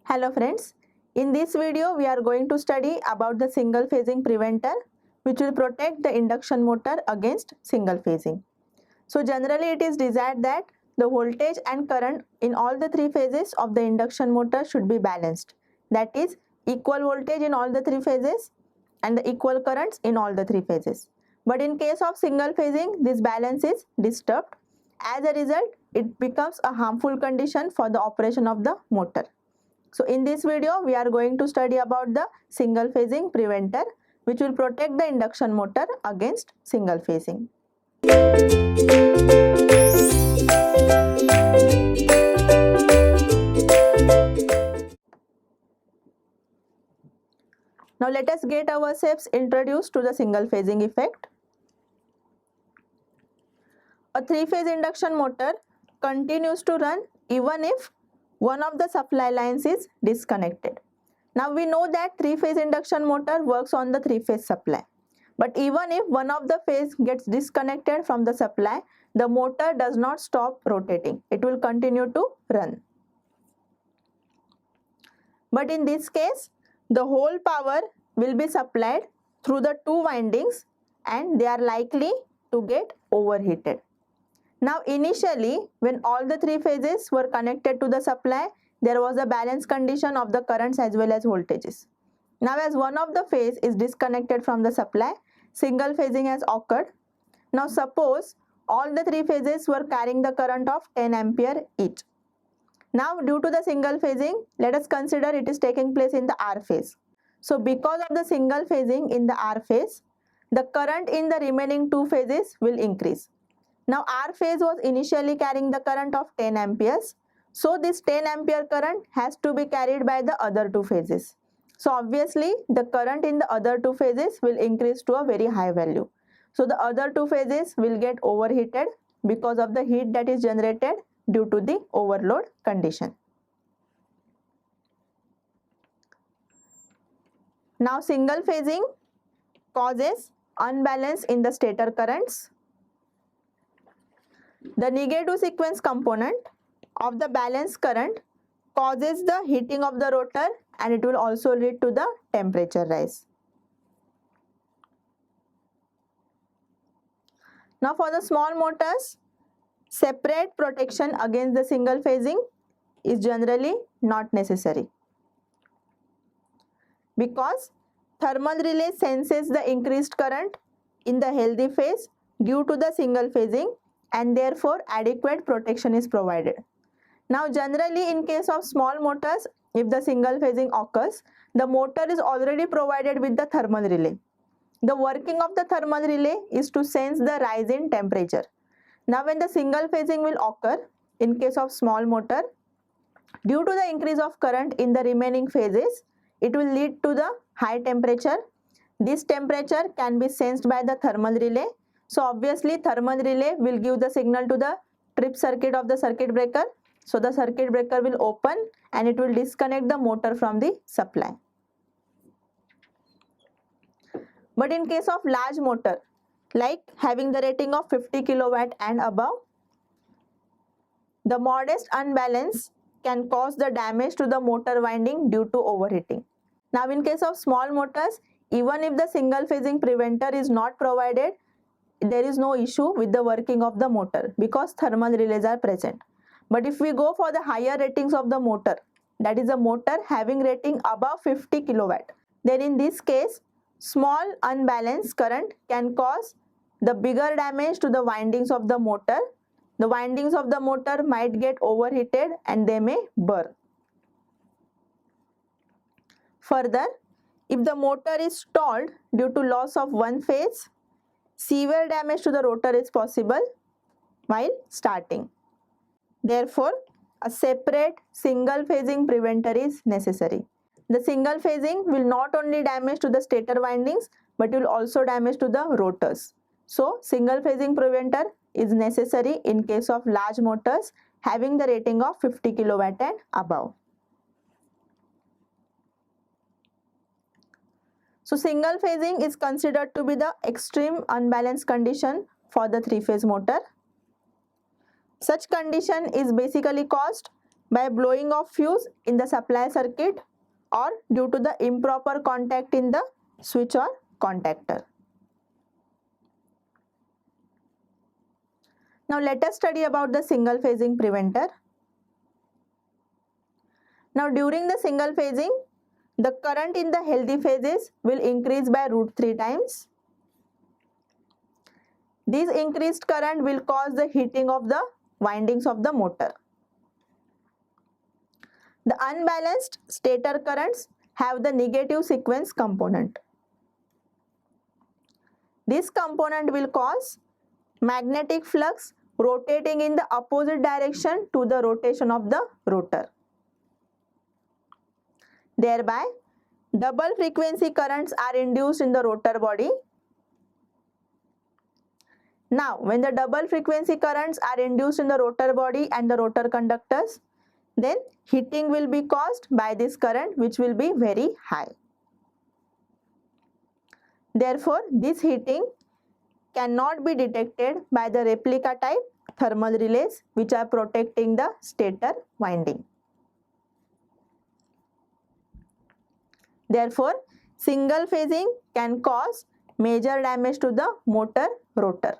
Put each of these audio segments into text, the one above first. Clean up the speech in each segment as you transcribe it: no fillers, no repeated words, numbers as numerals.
Hello friends, in this video we are going to study about the single phasing preventer which will protect the induction motor against single phasing. So generally it is desired that the voltage and current in all the three phases of the induction motor should be balanced. That is equal voltage in all the three phases and the equal currents in all the three phases. But in case of single phasing, this balance is disturbed. As a result, it becomes a harmful condition for the operation of the motor. So in this video, we are going to study about the single phasing preventer which will protect the induction motor against single phasing. Now let us get ourselves introduced to the single phasing effect. A three-phase induction motor continues to run even if one of the supply lines is disconnected. Now we know that three-phase induction motor works on the three-phase supply. But even if one of the phase gets disconnected from the supply, the motor does not stop rotating. It will continue to run. But in this case, the whole power will be supplied through the two windings and they are likely to get overheated. Now initially, when all the three phases were connected to the supply, there was a balance condition of the currents as well as voltages. Now as one of the phase is disconnected from the supply, single phasing has occurred. Now suppose all the three phases were carrying the current of 10 ampere each. Now due to the single phasing, let us consider it is taking place in the R phase. So because of the single phasing in the R phase, the current in the remaining two phases will increase. Now R phase was initially carrying the current of 10 amperes. So this 10 ampere current has to be carried by the other two phases. So obviously the current in the other two phases will increase to a very high value. So the other two phases will get overheated because of the heat that is generated due to the overload condition. Now single phasing causes unbalance in the stator currents. The negative sequence component of the balance current causes the heating of the rotor and it will also lead to the temperature rise. Now for the small motors, separate protection against the single phasing is generally not necessary because thermal relay senses the increased current in the healthy phase due to the single phasing and therefore adequate protection is provided. Now generally in case of small motors, if the single phasing occurs, the motor is already provided with the thermal relay. The working of the thermal relay is to sense the rise in temperature. Now when the single phasing will occur in case of small motor, due to the increase of current in the remaining phases, it will lead to the high temperature. This temperature can be sensed by the thermal relay. So obviously thermal relay will give the signal to the trip circuit of the circuit breaker. So the circuit breaker will open and it will disconnect the motor from the supply. But in case of large motor, like having the rating of 50 kilowatt and above, the modest unbalance can cause the damage to the motor winding due to overheating. Now in case of small motors, even if the single phasing preventer is not provided, there is no issue with the working of the motor because thermal relays are present. But if we go for the higher ratings of the motor, that is a motor having rating above 50 kilowatt, then in this case, small unbalanced current can cause the bigger damage to the windings of the motor. The windings of the motor might get overheated and they may burn. Further, if the motor is stalled due to loss of one phase, severe damage to the rotor is possible while starting. Therefore, a separate single phasing preventer is necessary. The single phasing will not only damage to the stator windings but will also damage to the rotors. So, single phasing preventer is necessary in case of large motors having the rating of 50 kilowatt and above. So single phasing is considered to be the extreme unbalanced condition for the three-phase motor. Such condition is basically caused by blowing off fuse in the supply circuit or due to the improper contact in the switch or contactor. Now let us study about the single phasing preventer. Now during the single phasing, the current in the healthy phases will increase by √3 times. This increased current will cause the heating of the windings of the motor. The unbalanced stator currents have the negative sequence component. This component will cause magnetic flux rotating in the opposite direction to the rotation of the rotor. Thereby, double frequency currents are induced in the rotor body. Now, when the double frequency currents are induced in the rotor body and the rotor conductors, then heating will be caused by this current, which will be very high. Therefore, this heating cannot be detected by the replica type thermal relays, which are protecting the stator winding. Therefore, single phasing can cause major damage to the motor rotor.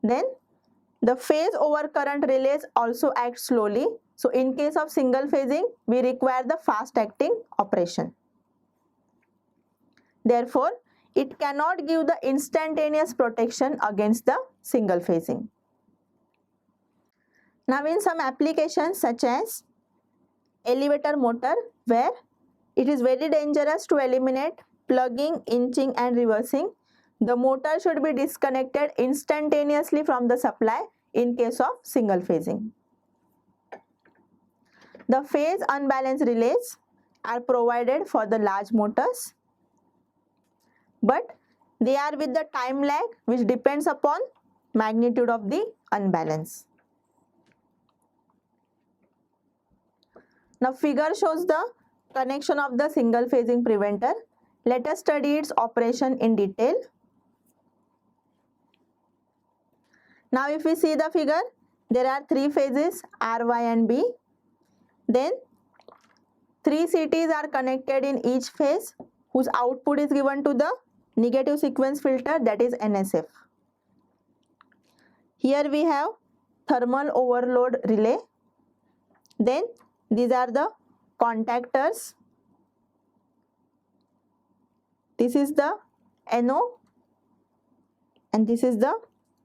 Then, the phase over current relays also act slowly. So, in case of single phasing, we require the fast acting operation. Therefore, it cannot give the instantaneous protection against the single phasing. Now, in some applications such as elevator motor, where it is very dangerous to eliminate plugging, inching and reversing, the motor should be disconnected instantaneously from the supply in case of single phasing. The phase unbalanced relays are provided for the large motors, but they are with the time lag which depends upon magnitude of the unbalance. Now figure shows the connection of the single phasing preventer. Let us study its operation in detail. Now if we see the figure, there are three phases R, Y and B. Then three CTs are connected in each phase whose output is given to the negative sequence filter, that is NSF. Here we have thermal overload relay. Then these are the contactors. This is the NO and this is the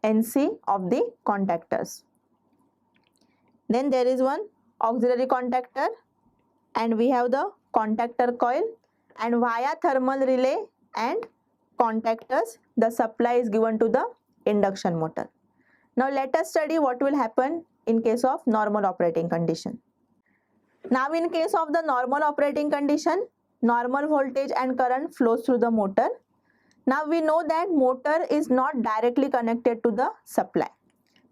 NC of the contactors. Then there is one auxiliary contactor and we have the contactor coil, and via thermal relay and contactors the supply is given to the induction motor. Now let us study what will happen in case of normal operating condition. Now in case of the normal operating condition, normal voltage and current flows through the motor. Now we know that motor is not directly connected to the supply.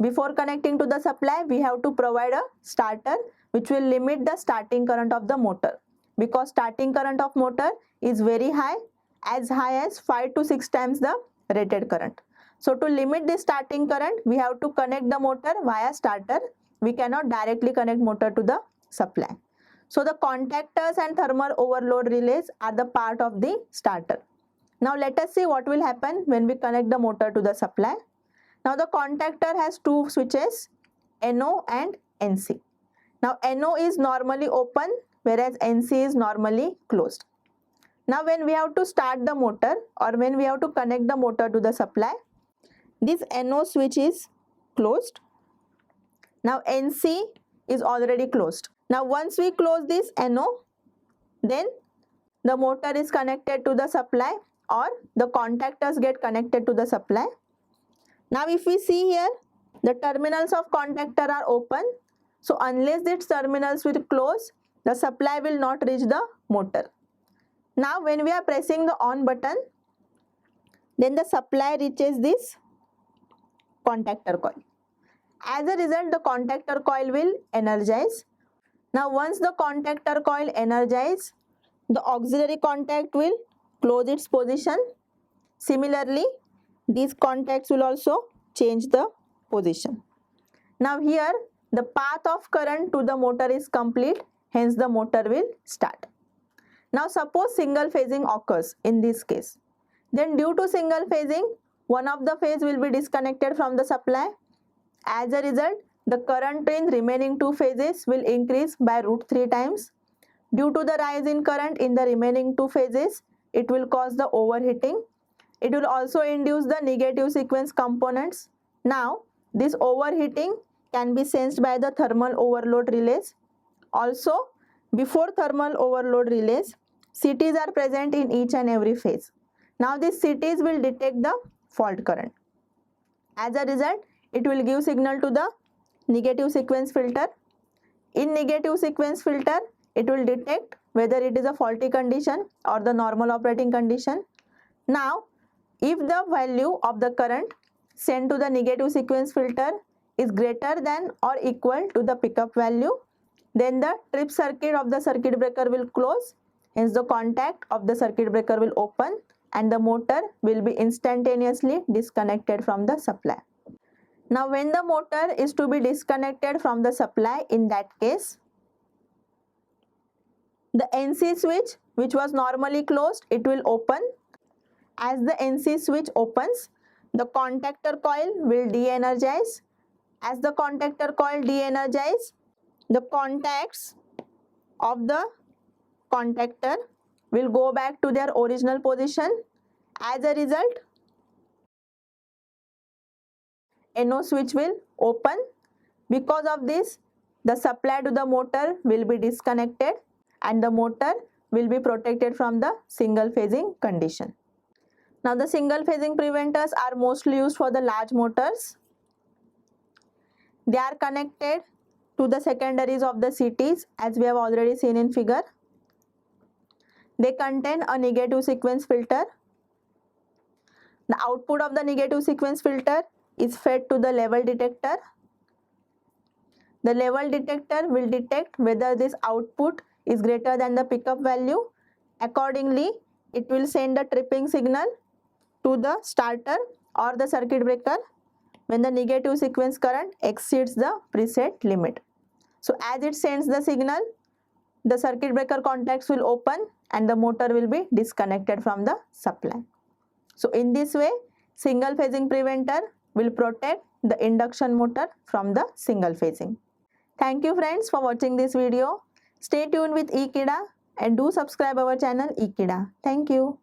Before connecting to the supply, we have to provide a starter which will limit the starting current of the motor, because starting current of motor is very high, as high as 5 to 6 times the rated current. So to limit the starting current, we have to connect the motor via starter. We cannot directly connect motor to the supply. So the contactors and thermal overload relays are the part of the starter. Now let us see what will happen when we connect the motor to the supply. Now the contactor has two switches, NO and NC. Now NO is normally open whereas NC is normally closed. Now when we have to start the motor or when we have to connect the motor to the supply, this NO switch is closed. Now NC is already closed. Now once we close this NO, then the motor is connected to the supply or the contactors get connected to the supply. Now if we see here, the terminals of contactor are open. So unless these terminals will close, the supply will not reach the motor. Now when we are pressing the on button, then the supply reaches this contactor coil. As a result, the contactor coil will energize. Now once the contactor coil energizes, the auxiliary contact will close its position. Similarly, these contacts will also change the position. Now here the path of current to the motor is complete, hence the motor will start. Now suppose single phasing occurs in this case. Then due to single phasing, one of the phase will be disconnected from the supply. As a result, the current in remaining two phases will increase by √3 times. Due to the rise in current in the remaining two phases, it will cause the overheating. It will also induce the negative sequence components. Now, this overheating can be sensed by the thermal overload relays. Also, before thermal overload relays, CTs are present in each and every phase. Now, these CTs will detect the fault current. As a result, it will give signal to the negative sequence filter. In negative sequence filter, it will detect whether it is a faulty condition or the normal operating condition. Now, if the value of the current sent to the negative sequence filter is greater than or equal to the pickup value, then the trip circuit of the circuit breaker will close, hence the contact of the circuit breaker will open and the motor will be instantaneously disconnected from the supply. Now when the motor is to be disconnected from the supply, in that case, the NC switch which was normally closed, it will open. As the NC switch opens, the contactor coil will de-energize. As the contactor coil de-energize, the contacts of the contactor will go back to their original position. As a result, NO switch will open. Because of this, the supply to the motor will be disconnected and the motor will be protected from the single phasing condition. Now the single phasing preventers are mostly used for the large motors. They are connected to the secondaries of the CTs, as we have already seen in figure. They contain a negative sequence filter. The output of the negative sequence filter is fed to the level detector. The level detector will detect whether this output is greater than the pickup value. Accordingly, it will send a tripping signal to the starter or the circuit breaker when the negative sequence current exceeds the preset limit. So as it sends the signal, the circuit breaker contacts will open and the motor will be disconnected from the supply. So in this way, single phasing preventer will protect the induction motor from the single phasing. Thank you friends for watching this video. Stay tuned with Ekeeda and do subscribe our channel Ekeeda. Thank you.